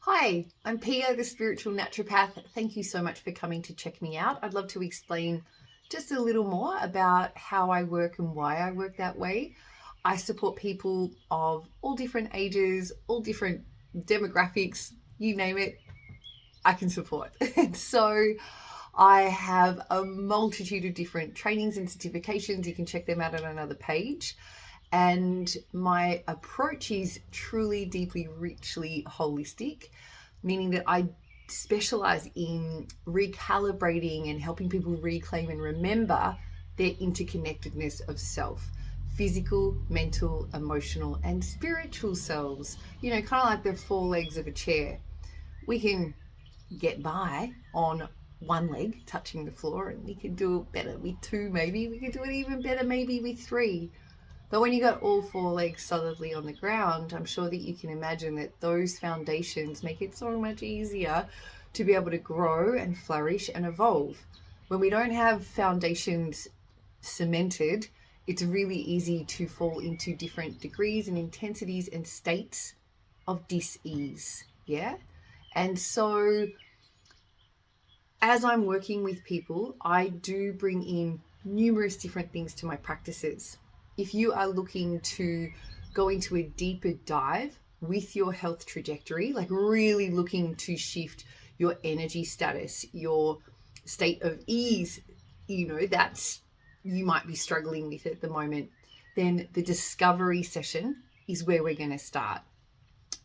Hi, I'm Pia, the spiritual naturopath. Thank you so much for coming to check me out. I'd love to explain just a little more about how I work and why I work that way. I support people of all different ages, all different demographics, you name it, I can support. And so I have a multitude of different trainings and certifications. You can check them out on another page. And my approach is truly, deeply, richly holistic, meaning that I specialize in recalibrating and helping people reclaim and remember their interconnectedness of self, physical, mental, emotional, and spiritual selves. You know, kind of like the four legs of a chair. We can get by on one leg touching the floor, and we can do it better with two, maybe. We can do it even better, maybe with three. But when you got all four legs solidly on the ground, I'm sure that you can imagine that those foundations make it so much easier to be able to grow and flourish and evolve. When we don't have foundations cemented, it's really easy to fall into different degrees and intensities and states of dis-ease. Yeah. And so as I'm working with people, I do bring in numerous different things to my practices. If you are looking to go into a deeper dive with your health trajectory, like really looking to shift your energy status, your state of ease, that's you might be struggling with at the moment, then the discovery session is where we're going to start.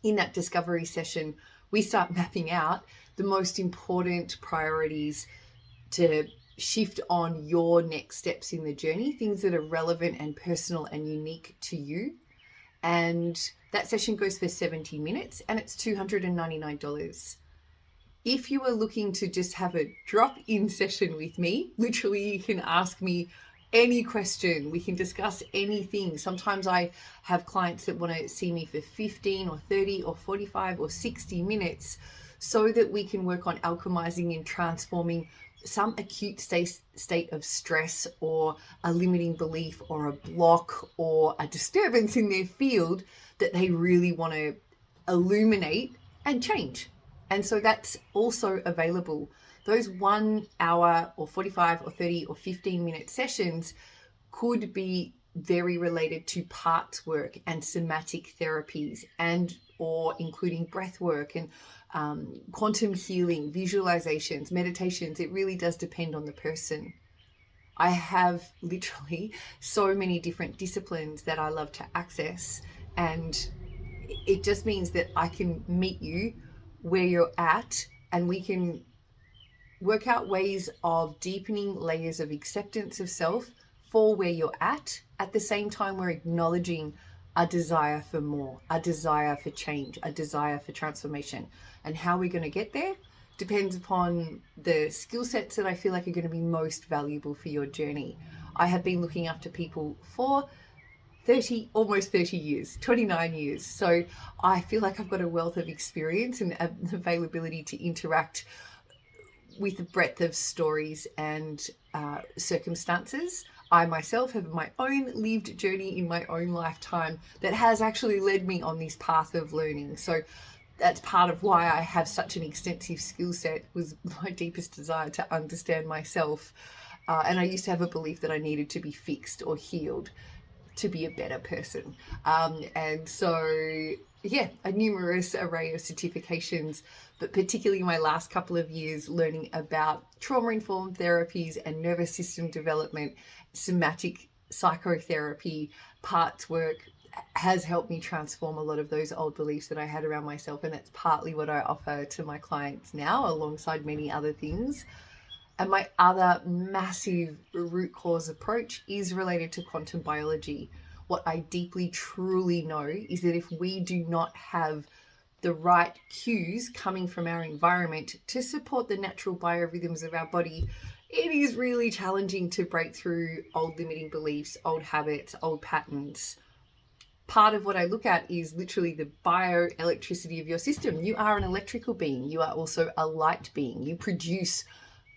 In that discovery session, we start mapping out the most important priorities to shift on your next steps in the journey, things that are relevant and personal and unique to you. And that session goes for 70 minutes and it's $299. If you are looking to just have a drop-in session with me, literally you can ask me any question. We can discuss anything. Sometimes I have clients that want to see me for 15 or 30 or 45 or 60 minutes so that we can work on alchemizing and transforming some acute state of stress or a limiting belief or a block or a disturbance in their field that they really want to illuminate and change. And so that's also available. Those 1 hour or 45 or 30 or 15-minute sessions could be very related to parts work and somatic therapies and or including breath work and quantum healing, visualizations, meditations. It really does depend on the person. I have literally so many different disciplines that I love to access, and it just means that I can meet you where you're at and we can work out ways of deepening layers of acceptance of self for where you're at the same time we're acknowledging a desire for more, a desire for change, a desire for transformation. And how we're going to get there depends upon the skill sets that I feel like are going to be most valuable for your journey. I have been looking after people for almost 30 years, 29 years. So I feel like I've got a wealth of experience and availability to interact with a breadth of stories and circumstances. I myself have my own lived journey in my own lifetime that has actually led me on this path of learning. So that's part of why I have such an extensive skill set, was my deepest desire to understand myself. And I used to have a belief that I needed to be fixed or healed to be a better person. And so, yeah, a numerous array of certifications, but particularly my last couple of years learning about trauma-informed therapies and nervous system development, somatic psychotherapy, parts work, has helped me transform a lot of those old beliefs that I had around myself. And that's partly what I offer to my clients now, alongside many other things. And my other massive root cause approach is related to quantum biology. What I deeply, truly know is that if we do not have the right cues coming from our environment to support the natural biorhythms of our body, it is really challenging to break through old limiting beliefs, old habits, old patterns. Part of what I look at is literally the bioelectricity of your system. You are an electrical being. You are also a light being. You produce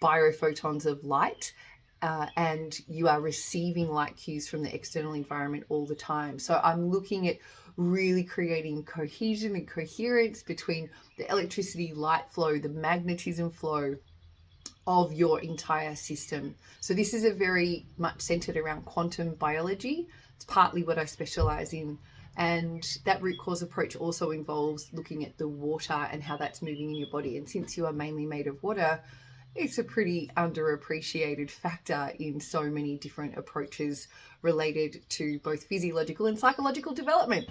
biophotons of light, and you are receiving light cues from the external environment all the time. So I'm looking at really creating cohesion and coherence between the electricity, light flow, the magnetism flow of your entire system. So this is a very much centered around quantum biology. It's partly what I specialize in. And that root cause approach also involves looking at the water and how that's moving in your body. And since you are mainly made of water, it's a pretty underappreciated factor in so many different approaches related to both physiological and psychological development.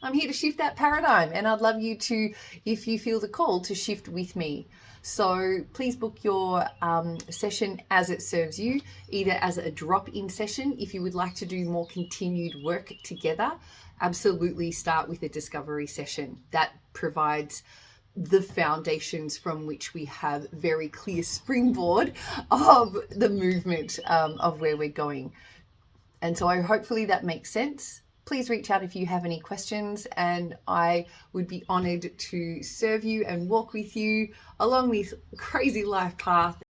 I'm here to shift that paradigm, and I'd love you to, if you feel the call, to shift with me. So please book your session as it serves you, either as a drop-in session if you would like to do more continued work together. Absolutely start with a discovery session. That provides the foundations from which we have very clear springboard of the movement of where we're going. And so hopefully that makes sense. Please reach out if you have any questions, and I would be honored to serve you and walk with you along this crazy life path